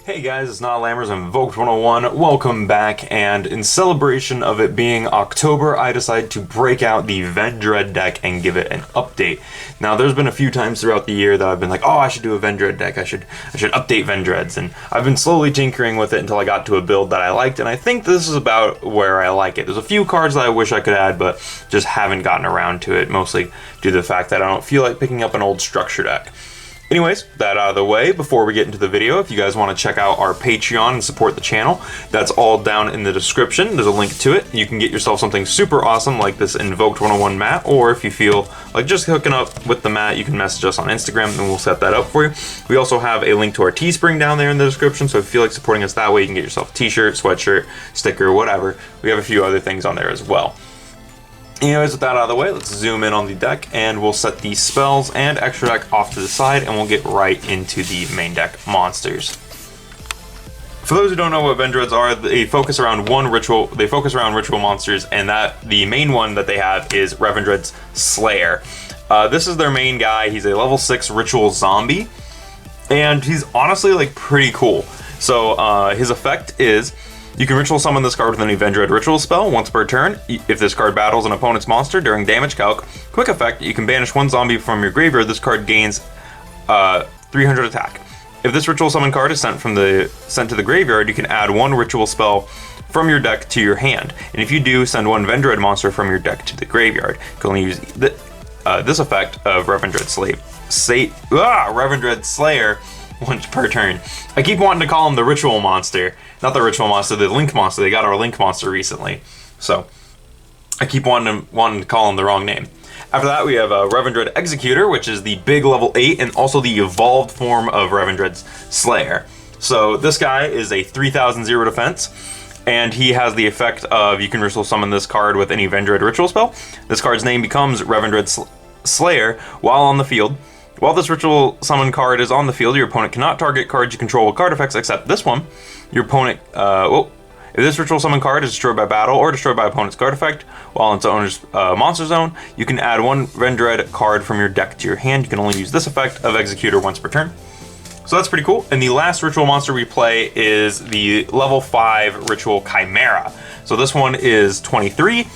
Hey guys, it's Not Lammers and Invoked 101. Welcome back, and in celebration of it being October, I decided to break out the Vendread deck and give it an update. Now, there's been a few times throughout the year that I've been like, oh, I should do a Vendread deck, I should update Vendreads, and I've been slowly tinkering with it until I got to a build that I liked, and I think this is about where I like it. There's a few cards that I wish I could add, but just haven't gotten around to it, mostly due to the fact that I don't feel like picking up an old structure deck. Anyways, that out of the way, before we get into the video, if you guys want to check out our Patreon and support the channel, that's all down in the description. There's a link to it. You can get yourself something super awesome like this Invoked 101 mat, or if you feel like just hooking up with the mat, you can message us on Instagram and we'll set that up for you. We also have a link to our Teespring down there in the description, so if you feel like supporting us that way, you can get yourself a t-shirt, sweatshirt, sticker, whatever. We have a few other things on there as well. Anyways, with that out of the way, let's zoom in on the deck and we'll set the spells and extra deck off to the side and we'll get right into the main deck monsters. For those who don't know what Vendreads are, they focus around one ritual. They focus around ritual monsters, and that the main one that they have is Vendread's Slayer. This is their main guy. He's a level 6 ritual zombie, and he's honestly like pretty cool. So his effect is, you can ritual summon this card with any Vendread ritual spell once per turn. If this card battles an opponent's monster during damage calc, quick effect, you can banish one zombie from your graveyard. This card gains 300 attack. If this ritual summon card is sent to the graveyard, you can add one ritual spell from your deck to your hand. And if you do, send one Vendread monster from your deck to the graveyard. You can only use this effect of Vendread Slayer once per turn. I keep wanting to call him the ritual monster. Not the ritual monster, the link monster. They got our link monster recently. So I keep wanting to call him the wrong name. After that, we have Vendread Executor, which is the big level 8 and also the evolved form of Vendread's Slayer. So this guy is a 3000 0 defense, and he has the effect of, you can ritual summon this card with any Vendread ritual spell. This card's name becomes Vendread Slayer while on the field. While this ritual summon card is on the field, your opponent cannot target cards you control with card effects except this one. Your opponent, if this ritual summon card is destroyed by battle or destroyed by opponent's card effect while in its owner's monster zone, you can add one Vendread card from your deck to your hand. You can only use this effect of Executor once per turn. So that's pretty cool. And the last ritual monster we play is the level 5 ritual Chimera. So this one is 23.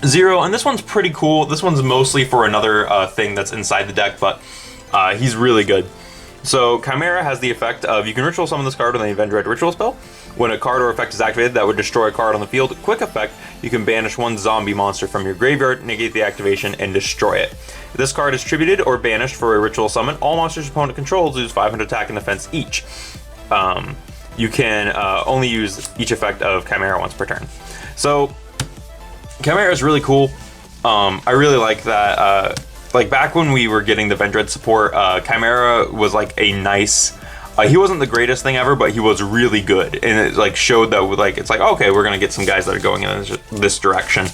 0, and this one's pretty cool. This one's mostly for another thing that's inside the deck, but he's really good. So Chimera has the effect of, you can ritual summon this card with any Vendread ritual spell. When a card or effect is activated that would destroy a card on the field, quick effect, you can banish one zombie monster from your graveyard, negate the activation, and destroy it. If this card is tributed or banished for a ritual summon, all monsters your opponent controls lose 500 attack and defense each. You can only use each effect of Chimera once per turn. So Chimera is really cool. I really like that. Like back when we were getting the Vendread support, Chimera was like a nice. He wasn't the greatest thing ever, but he was really good, and it like showed that like it's like, okay, we're gonna get some guys that are going in this direction,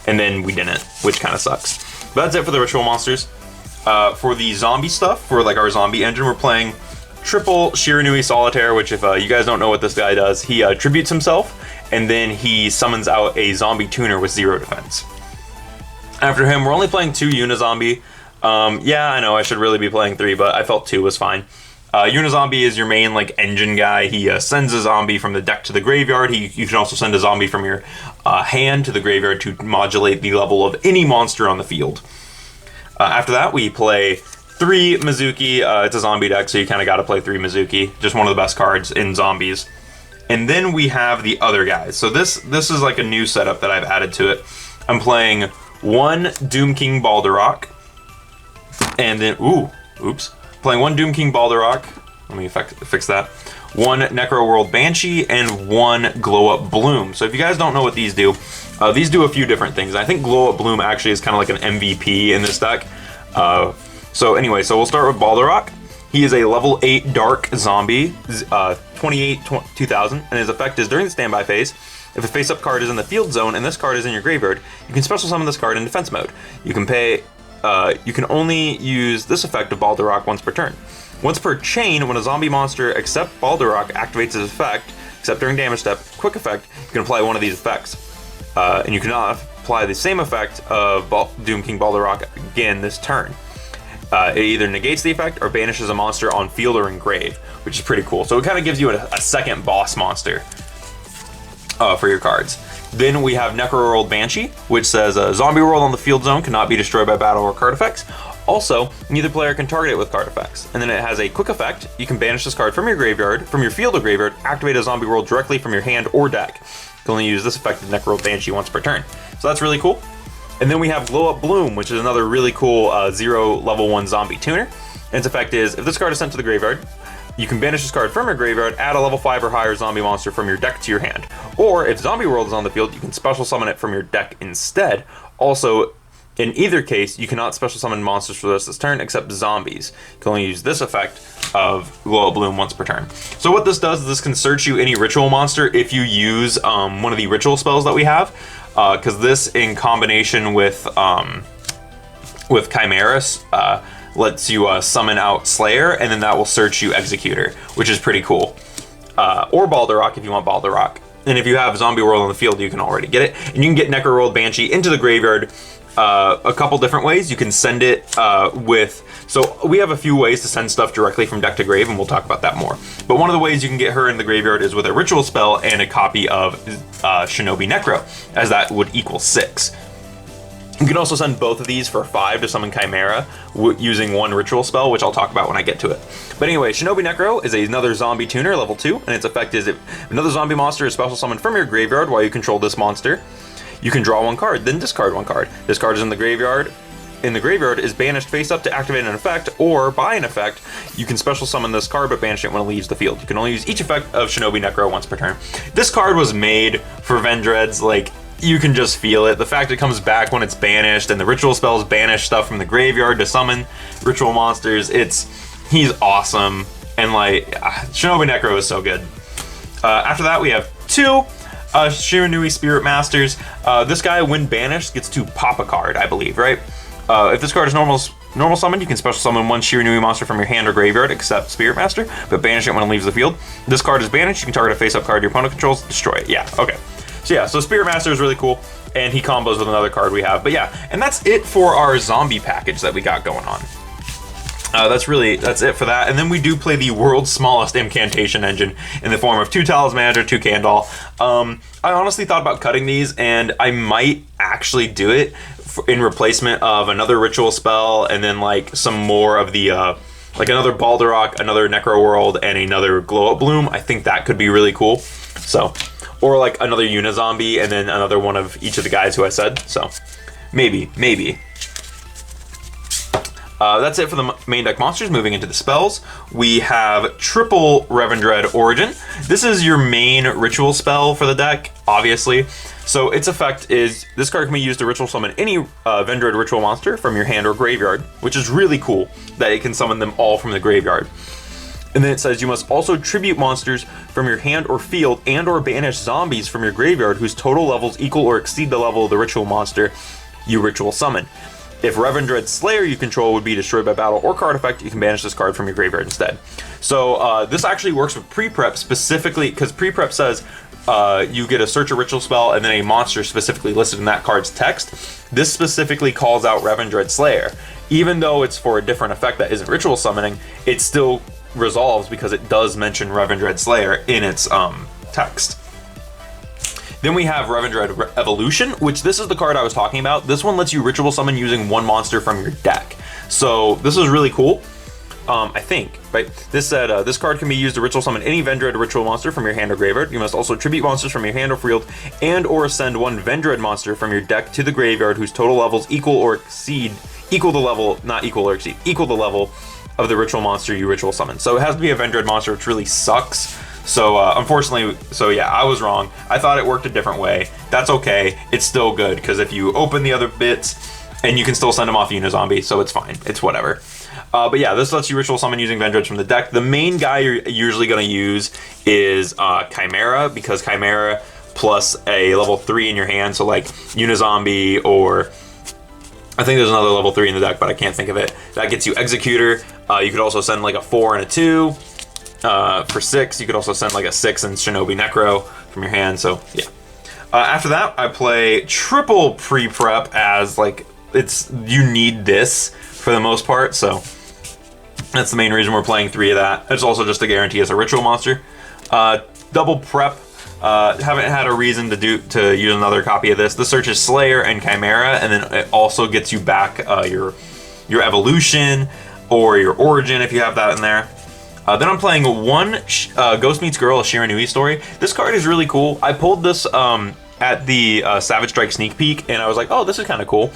and then we didn't, which kind of sucks. But that's it for the ritual monsters. For the zombie stuff, for like our zombie engine, we're playing triple Shiranui Solitaire, which if you guys don't know what this guy does, he tributes himself, and then he summons out a zombie tuner with 0 defense. After him, we're only playing 2 Unizombie. Yeah, I know I should really be playing 3, but I felt 2 was fine. Unizombie is your main like engine guy. He sends a zombie from the deck to the graveyard. You can also send a zombie from your hand to the graveyard to modulate the level of any monster on the field. After that, we play 3 Mizuki. It's a zombie deck, so you kind of got to play 3 Mizuki. Just one of the best cards in zombies. And then we have the other guys. So this is like a new setup that I've added to it. I'm playing 1 Doom King Balderrock, and then playing 1 Doom King Balderrock. Let me fix that. 1 Necro World Banshee and 1 Glow Up Bloom. So if you guys don't know what these do a few different things. I think Glow Up Bloom actually is kind of like an MVP in this deck. So anyway, so we'll start with Balderrock. He is a level 8 dark zombie, 2000, and his effect is during the standby phase. If a face-up card is in the field zone and this card is in your graveyard, you can special summon this card in defense mode. You can only use this effect of Balderrock once per turn. Once per chain, when a zombie monster except Balderrock activates his effect, except during damage step, quick effect, you can apply one of these effects. And you cannot apply the same effect of Doom King Balderrock again this turn. It either negates the effect or banishes a monster on field or in grave, which is pretty cool. So it kind of gives you a second boss monster for your cards. Then we have Necroworld Banshee, which says a zombie world on the field zone cannot be destroyed by battle or card effects. Also, neither player can target it with card effects. And then it has a quick effect. You can banish this card from your graveyard, from your field or graveyard, activate a zombie world directly from your hand or deck. You can only use this effect with Necroworld Banshee once per turn. So that's really cool. And then we have Glow Up Bloom, which is another really cool 0 level 1 zombie tuner. And its effect is, if this card is sent to the graveyard, you can banish this card from your graveyard, add a level 5 or higher zombie monster from your deck to your hand. Or if Zombie World is on the field, you can special summon it from your deck instead. Also, in either case, you cannot special summon monsters for the rest of this turn except zombies. You can only use this effect of Glow Up Bloom once per turn. So what this does is this can search you any ritual monster if you use one of the ritual spells that we have. Because this, in combination with Chimeras, lets you summon out Slayer, and then that will search you Executor, which is pretty cool. Or Balderrock if you want Balderrock. And if you have Zombie World on the field, you can already get it. And you can get Necroworld Banshee into the graveyard a couple different ways. You can send it with... So we have a few ways to send stuff directly from deck to grave, and we'll talk about that more. But one of the ways you can get her in the graveyard is with a ritual spell and a copy of Shinobi Necro, as that would equal 6. You can also send both of these for 5 to summon Chimera using one ritual spell, which I'll talk about when I get to it. But anyway, Shinobi Necro is another zombie tuner, level 2, and its effect is if another zombie monster is special summoned from your graveyard while you control this monster, you can draw one card, then discard one card. This card is in the graveyard. In the graveyard is banished face up to activate an effect, or by an effect, you can special summon this card but banish it when it leaves the field. You can only use each effect of Shinobi Necro once per turn. This card was made for Vendreads, like, you can just feel it. The fact it comes back when it's banished, and the ritual spells banish stuff from the graveyard to summon ritual monsters, he's awesome. And like, Shinobi Necro is so good. After that, we have 2 Shiranui Spirit Masters. This guy, when banished, gets to pop a card, I believe, right? If this card is normal summon, you can special summon one Shiranui monster from your hand or graveyard, except Spirit Master, but banish it when it leaves the field. This card is banished, you can target a face-up card your opponent controls, destroy it. Yeah, okay. So yeah, so Spirit Master is really cool, and he combos with another card we have. But yeah, and that's it for our zombie package that we got going on. That's it for that. And then we do play the world's smallest incantation engine in the form of 2 Talismanager, 2 Candle. I honestly thought about cutting these, and I might actually do it in replacement of another ritual spell, and then like some more of the like another Balderrock, another Necroworld, and another Glow Up Bloom. I think that could be really cool. So, or like another Unizombie, and then another one of each of the guys who I said. So maybe. That's it for the main deck monsters. Moving into the spells, we have triple Revendread Origin. This is your main ritual spell for the deck, obviously. So its effect is, this card can be used to ritual summon any Vendread ritual monster from your hand or graveyard, which is really cool that it can summon them all from the graveyard. And then it says you must also tribute monsters from your hand or field and or banish zombies from your graveyard whose total levels equal or exceed the level of the ritual monster you ritual summon. If Revendread Slayer you control would be destroyed by battle or card effect, you can banish this card from your graveyard instead. So this actually works with pre-prep specifically, because pre-prep says you get a search a ritual spell and then a monster specifically listed in that card's text. This specifically calls out Revendread Slayer. Even though it's for a different effect that isn't ritual summoning, it still resolves because it does mention Revendread Slayer in its text. Then we have Revendread Evolution, which this is the card I was talking about. This one lets you ritual summon using one monster from your deck. So this is really cool, I think, right? This said, this card can be used to ritual summon any Vendread ritual monster from your hand or graveyard. You must also tribute monsters from your hand or field, and or send one Vendread monster from your deck to the graveyard whose total levels equal the level of the ritual monster you ritual summon. So it has to be a Vendread monster, which really sucks. So unfortunately, yeah, I was wrong. I thought it worked a different way. That's okay. It's still good, because if you open the other bits, and you can still send them off Unizombie, so it's fine. It's whatever. But yeah, this lets you ritual summon using Vendreads from the deck. The main guy you're usually going to use is Chimera, because Chimera plus a level 3 in your hand, so like Unizombie, or I think there's another level 3 in the deck, but I can't think of it. That gets you Executor. You could also send like a 4 and a 2. For 6, you could also send like a 6 and Shinobi Necro from your hand, so yeah. After that, I play triple pre-prep as like you need this for the most part, so that's the main reason we're playing 3 of that. It's also just a guarantee as a ritual monster. Double prep. Haven't had a reason to use another copy of this. This searches Slayer and Chimera, and then it also gets you back your evolution or your origin if you have that in there. Then I'm playing 1 Ghost Meets Girl, a Shiranui story. This card is really cool. I pulled this at the Savage Strike sneak peek, and I was like, oh, this is kind of cool.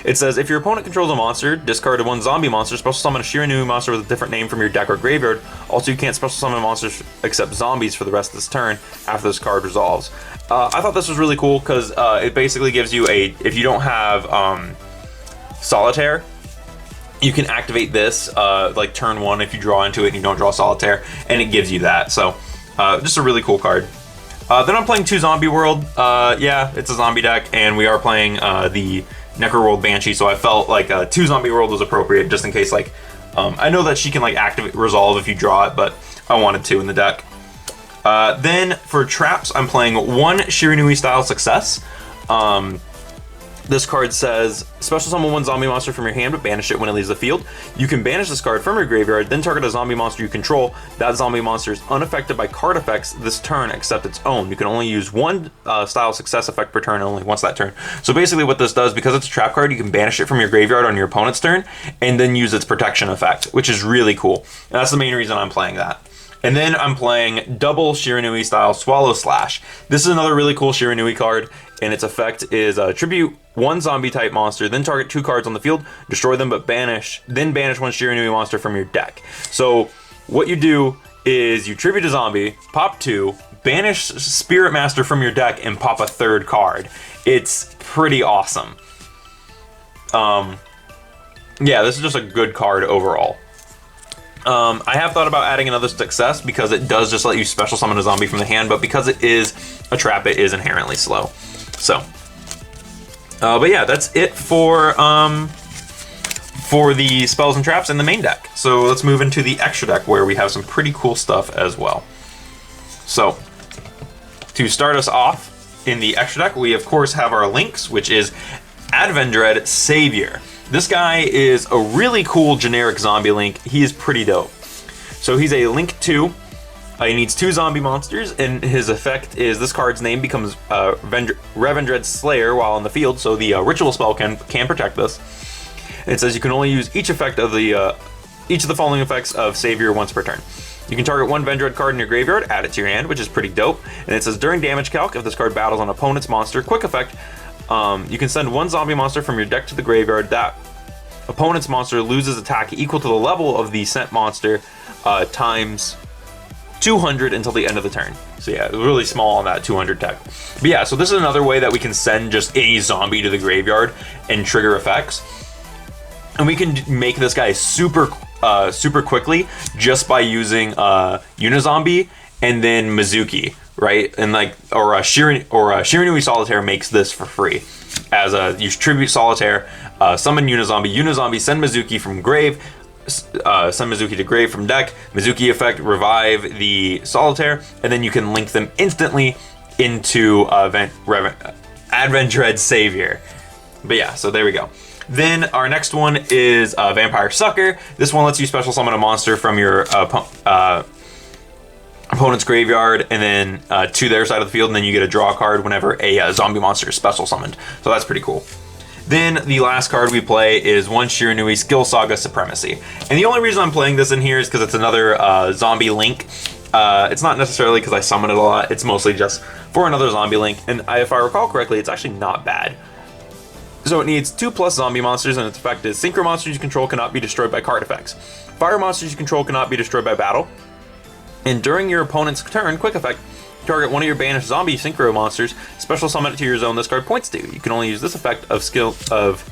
It says, if your opponent controls a monster, discard 1 zombie monster, special summon a Shiranui monster with a different name from your deck or graveyard. Also, you can't special summon monsters except zombies for the rest of this turn after this card resolves. I thought this was really cool because it basically gives you if you don't have Solitaire, you can activate this like turn 1 if you draw into it and you don't draw Solitaire, and it gives you that. So, just a really cool card. Then I'm playing 2 Zombie World. Yeah, it's a zombie deck, and we are playing the Necroworld Banshee, so I felt like 2 Zombie World was appropriate just in case, like, I know that she can like activate resolve if you draw it, but I wanted 2 in the deck. Then for traps, I'm playing 1 Shiranui style Success. This card says, special summon 1 zombie monster from your hand, but banish it when it leaves the field. You can banish this card from your graveyard, then target a zombie monster you control. That zombie monster is unaffected by card effects this turn except its own. You can only use 1 style success effect per turn, only once that turn. So basically what this does, because it's a trap card, you can banish it from your graveyard on your opponent's turn, and then use its protection effect, which is really cool. And that's the main reason I'm playing that. And then I'm playing double Shiranui style Swallow Slash. This is another really cool Shiranui card, and its effect is tribute 1 zombie type monster, then target 2 cards on the field, destroy them, but banish 1 Shiranui monster from your deck. So what you do is you tribute a zombie, pop 2, banish Spirit Master from your deck, and pop a 3rd card. It's pretty awesome. Yeah, this is just a good card overall. I have thought about adding another success because it does just let you special summon a zombie from the hand, but because it is a trap, it is inherently slow. So, but yeah, that's it for the spells and traps in the main deck. So let's move into the extra deck where we have some pretty cool stuff as well. So, to start us off in the extra deck, we of course have our links, which is Vendread Savior. This guy is a really cool generic zombie link. He is pretty dope. So he's a link 2. He needs 2 zombie monsters, and his effect is this card's name becomes Vendread Slayer while in the field, so the ritual spell can protect this. And it says you can only use each of the following effects of Savior once per turn. You can target 1 Vendread card in your graveyard, add it to your hand, which is pretty dope. And it says during damage calc, if this card battles an opponent's monster, quick effect, you can send 1 zombie monster from your deck to the graveyard. That opponent's monster loses attack equal to the level of the sent monster times 200 until the end of the turn. So yeah, really small on that 200 tech. But yeah, so this is another way that we can send just any zombie to the graveyard and trigger effects. And we can make this guy super quickly just by using Unizombie and then Mizuki, right? And like, or Shiranui Solitaire makes this for free. As you tribute Solitaire, summon Unizombie, send Mizuki from grave, send Mizuki to grave from deck, Mizuki effect, revive the Solitaire, and then you can link them instantly into Vendread Savior. But yeah, so there we go. Then our next one is Vampire Sucker. This one lets you special summon a monster from your opponent's graveyard and then to their side of the field, and then you get a draw card whenever a zombie monster is special summoned. So that's pretty cool. Then the last card we play is 1 Shiranui Skill Saga Supremacy. And the only reason I'm playing this in here is because it's another zombie link. It's not necessarily because I summon it a lot, it's mostly just for another zombie link. And if I recall correctly, it's actually not bad. So it needs 2+ zombie monsters, and its effect is synchro monsters you control cannot be destroyed by card effects. Fire monsters you control cannot be destroyed by battle. And during your opponent's turn, quick effect, target 1 of your banished zombie synchro monsters, special summon it to your zone this card points to. You can only use this effect of skill of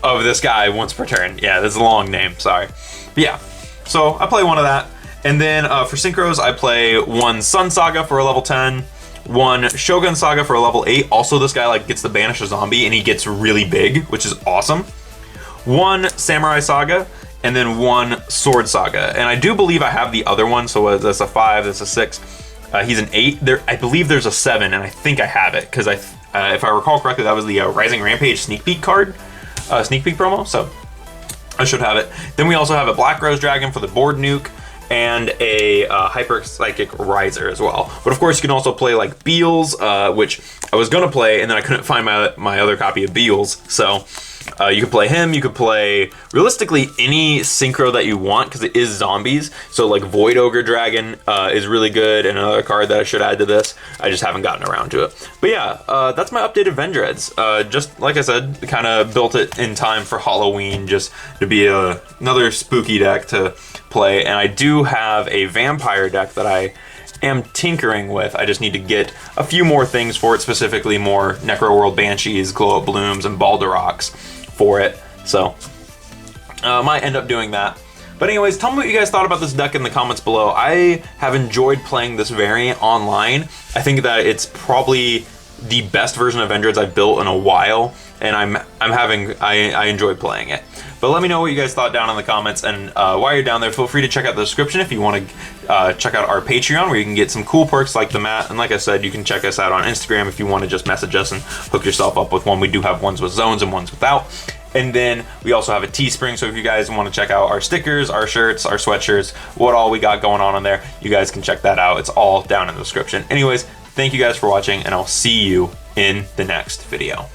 this guy once per turn. Yeah, that's a long name, sorry. But yeah, so I play 1 of that. And then for synchros, I play 1 Sun Saga for a level 10, 1 Shogun Saga for a level 8. Also, this guy like gets to banish a zombie and he gets really big, which is awesome. 1 Samurai Saga, and then 1 Sword Saga. And I do believe I have the other one, so that's a 5, that's a 6. He's an 8. There, I believe there's a 7, and I think I have it because if I recall correctly, that was the Rising Rampage sneak peek card, sneak peek promo. So I should have it. Then we also have a Black Rose Dragon for the board nuke, and a Hyper Psychic Riser as well. But of course, you can also play like Beals, which I was gonna play, and then I couldn't find my other copy of Beals. So you could play him. You could play realistically any synchro that you want because it is zombies. So like Void Ogre Dragon is really good, and another card that I should add to this. I just haven't gotten around to it. But yeah, that's my updated Vendreads. Just like I said, kind of built it in time for Halloween, just to be another spooky deck to play. And I do have a vampire deck that I am tinkering with. I just need to get a few more things for it, specifically more Necro World Banshees, Glow Up Blooms, and Balderoks for it. So might end up doing that. But anyways, tell me what you guys thought about this deck in the comments below. I have enjoyed playing this variant online. I think that it's probably the best version of Vendreads I've built in a while, and I enjoy playing it. But let me know what you guys thought down in the comments, and while you're down there, feel free to check out the description if you want to check out our Patreon, where you can get some cool perks like the mat. And like I said, you can check us out on Instagram if you want to just message us and hook yourself up with one. We do have ones with zones and ones without. And then we also have a Teespring, so if you guys want to check out our stickers, our shirts, our sweatshirts, what all we got going on in there, you guys can check that out. It's all down in the description. Anyways, thank you guys for watching, and I'll see you in the next video.